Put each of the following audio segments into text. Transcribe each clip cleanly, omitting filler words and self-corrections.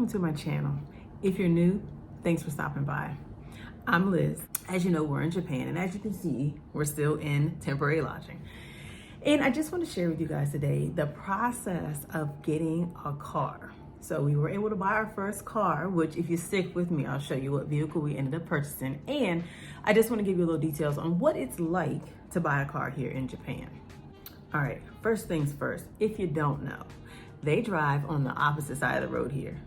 welcome to my channel. If you're new, thanks for stopping by. I'm Liz. As you know, we're in Japan, and as you can see, we're still in temporary lodging. And I just want to share with you guys today the process of getting a car. So we were able to buy our first car, which if you stick with me, I'll show you what vehicle we ended up purchasing. And I just want to give you a little details on what it's like to buy a car here in Japan. All right, first things first, if you don't know, they drive on the opposite side of the road here,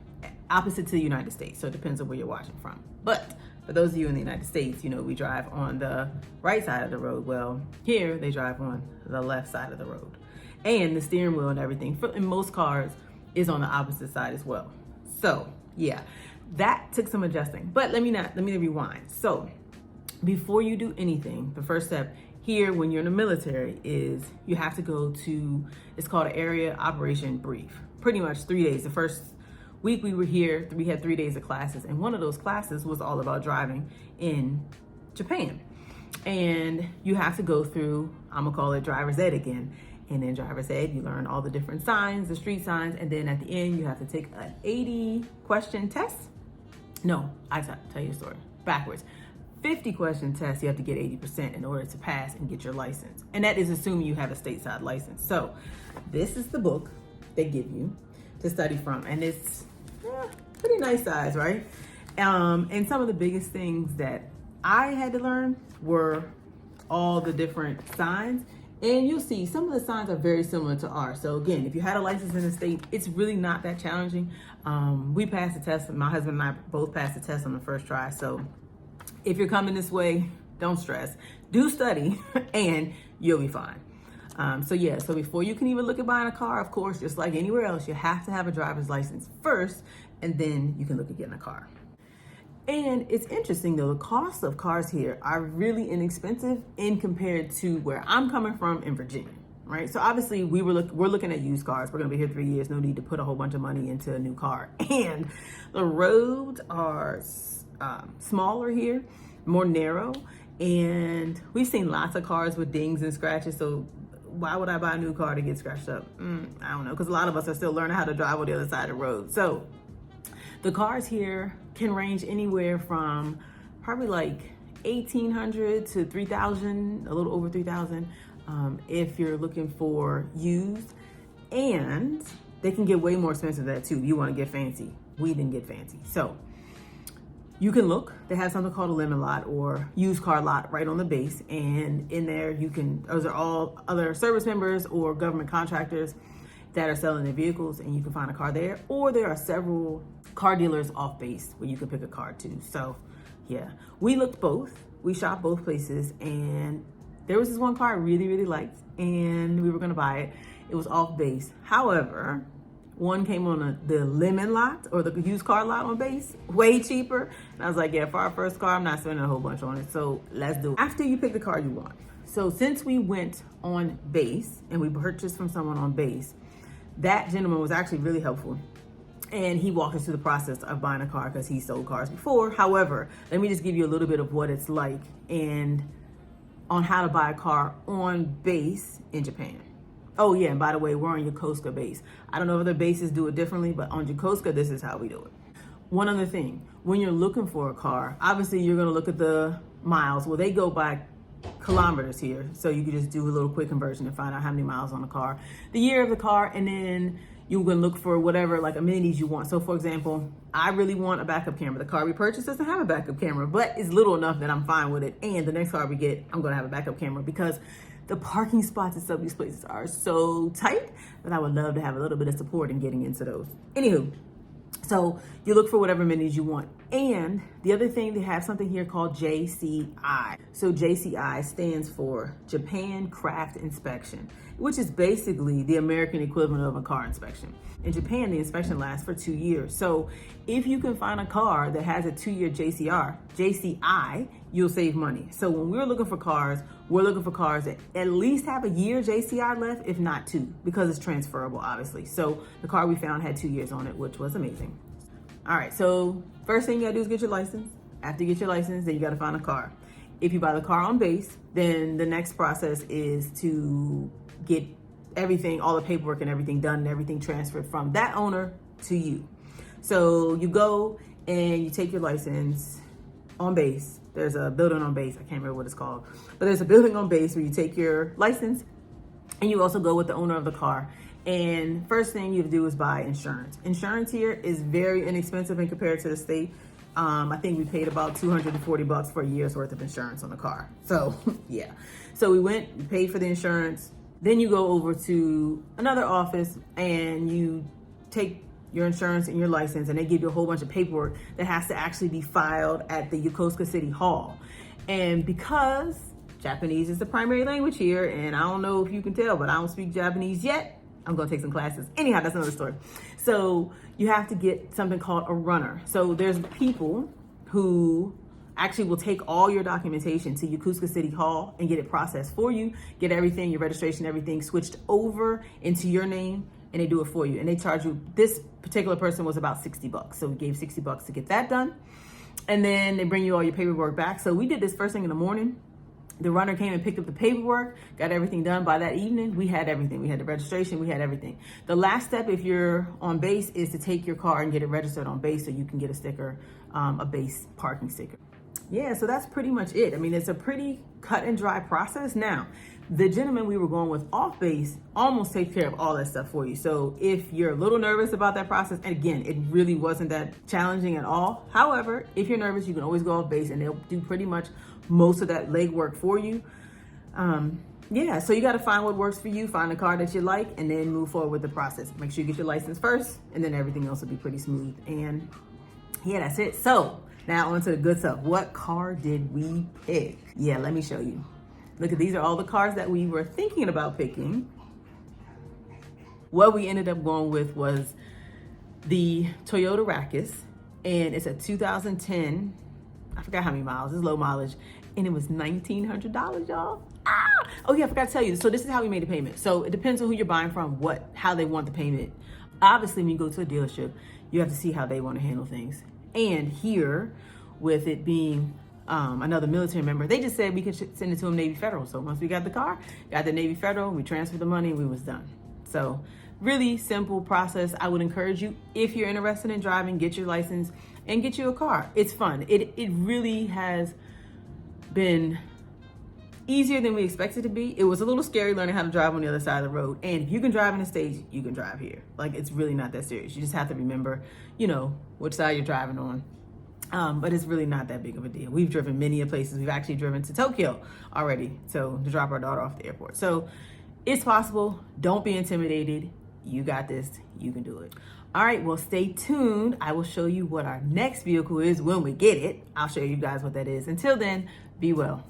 opposite to the United States. So it depends on where you're watching from. But for those of you in the United States, you know, we drive on the right side of the road. Well, here they drive on the left side of the road. And the steering wheel and everything in most cars is on the opposite side as well. So yeah, that took some adjusting, but let me rewind. So before you do anything, the first step here when you're in the military is you have to go to, it's called an area operation brief. Pretty much 3 days. The first week we were here, we had 3 days of classes, and one of those classes was all about driving in Japan. And you have to go through, I'm gonna call it driver's ed again. And in driver's ed, you learn all the different signs, the street signs, and then at the end, you have to take an 80 question test. No, I tell you a story backwards. 50 question test, you have to get 80% in order to pass and get your license. And that is assuming you have a stateside license. So this is the book they give you to study from. And it's pretty nice size, right? And some of the biggest things that I had to learn were all the different signs. And you'll see some of the signs are very similar to ours. So again, if you had a license in the state, it's really not that challenging. We passed the test. My husband and I both passed the test on the first try. So if you're coming this way, don't stress. Do study and you'll be fine. So before you can even look at buying a car, of course, just like anywhere else, you have to have a driver's license first, and then you can look at getting a car. And it's interesting though, the cost of cars here are really inexpensive in compared to where I'm coming from in Virginia, right? So obviously we're looking at used cars. We're gonna be here 3 years, no need to put a whole bunch of money into a new car. And the roads are smaller here, more narrow, and we've seen lots of cars with dings and scratches. So why would I buy a new car to get scratched up? I don't know, because a lot of us are still learning how to drive on the other side of the road. So the cars here can range anywhere from probably like 1,800 to 3,000, a little over 3,000 if you're looking for used. And they can get way more expensive than that too. You want to get fancy. We didn't get fancy. So you can look, they have something called a lemon lot or used car lot right on the base. And in there those are all other service members or government contractors that are selling their vehicles, and you can find a car there. Or there are several car dealers off base where you can pick a car too. So yeah, we looked both, we shopped both places, and there was this one car I really, really liked, and we were gonna buy it. It was off base. However, one came on the lemon lot or the used car lot on base, way cheaper. And I was like, yeah, for our first car, I'm not spending a whole bunch on it. So let's do it. After you pick the car you want. So since we went on base and we purchased from someone on base, that gentleman was actually really helpful. And he walked us through the process of buying a car because he sold cars before. However, let me just give you a little bit of what it's like and on how to buy a car on base in Japan. Oh yeah, and by the way, we're on Yokosuka base. I don't know if other bases do it differently, but on Yokosuka, this is how we do it. One other thing, when you're looking for a car, obviously you're gonna look at the miles. Well, they go by kilometers here. So you can just do a little quick conversion and find out how many miles on the car, the year of the car, and then you can look for whatever like amenities you want. So for example, I really want a backup camera. The car we purchased doesn't have a backup camera, but it's little enough that I'm fine with it. And the next car we get, I'm gonna have a backup camera because the parking spots at some of these places are so tight that I would love to have a little bit of support in getting into those. Anywho, so you look for whatever amenities you want. And the other thing, they have something here called JCI. So JCI stands for Japan Craft Inspection, which is basically the American equivalent of a car inspection. In Japan, the inspection lasts for 2 years. So if you can find a car that has a 2-year JCI, you'll save money. So when we're looking for cars, we're looking for cars that at least have a year JCI left, if not 2, because it's transferable, obviously. So the car we found had 2 years on it, which was amazing. All right, so first thing you gotta do is get your license. After you get your license, then you gotta find a car. If you buy the car on base, then the next process is to get everything, all the paperwork and everything done and everything transferred from that owner to you. So you go and you take your license on base. There's a building on base. I can't remember what it's called, but there's a building on base where you take your license and you also go with the owner of the car. And first thing you do is buy insurance. Insurance here is very inexpensive in compared to the state. I think we paid about $240 for a year's worth of insurance on the car. So yeah. So we went, we paid for the insurance. Then you go over to another office and you take your insurance and your license, and they give you a whole bunch of paperwork that has to actually be filed at the Yokosuka City Hall. And because Japanese is the primary language here, and I don't know if you can tell, but I don't speak Japanese yet. I'm gonna take some classes. Anyhow, that's another story. So you have to get something called a runner. So there's people who actually will take all your documentation to Yokosuka City Hall and get it processed for you, get everything, your registration, everything switched over into your name, and they do it for you. And they charge you, this particular person was about $60. So we gave $60 to get that done. And then they bring you all your paperwork back. So we did this first thing in the morning. The runner came and picked up the paperwork, got everything done. By that evening, we had everything. We had the registration, we had everything. The last step, if you're on base, is to take your car and get it registered on base so you can get a sticker, a base parking sticker. Yeah, so that's pretty much it. I mean, it's a pretty cut and dry process. Now, the gentleman we were going with off base almost takes care of all that stuff for you. So if you're a little nervous about that process, and again, it really wasn't that challenging at all. However, if you're nervous, you can always go off base and they'll do pretty much most of that legwork for you. Yeah, so you got to find what works for you, find a car that you like, and then move forward with the process. Make sure you get your license first, and then everything else will be pretty smooth. And yeah, that's it. So now on to the good stuff. What car did we pick? Yeah, let me show you. Look, these are all the cars that we were thinking about picking. What we ended up going with was the Toyota Rackus, and it's a 2010, I forgot how many miles, it's low mileage, and it was $1,900, y'all. Oh yeah, I forgot to tell you. So this is how we made the payment. So it depends on who you're buying from, how they want the payment. Obviously, when you go to a dealership, you have to see how they want to handle things. And here, with it being another military member, they just said we could send it to them Navy Federal. So once we got the car, got the Navy Federal, we transferred the money, and we was done. So really simple process. I would encourage you, if you're interested in driving, get your license and get you a car. It's fun. It really has been easier than we expected to be. It was a little scary learning how to drive on the other side of the road. And if you can drive in the States, you can drive here. Like, it's really not that serious. You just have to remember, which side you're driving on. But it's really not that big of a deal. We've driven many places. We've actually driven to Tokyo already to drop our daughter off the airport. So it's possible. Don't be intimidated. You got this. You can do it. All right, well, stay tuned. I will show you what our next vehicle is when we get it. I'll show you guys what that is. Until then, be well.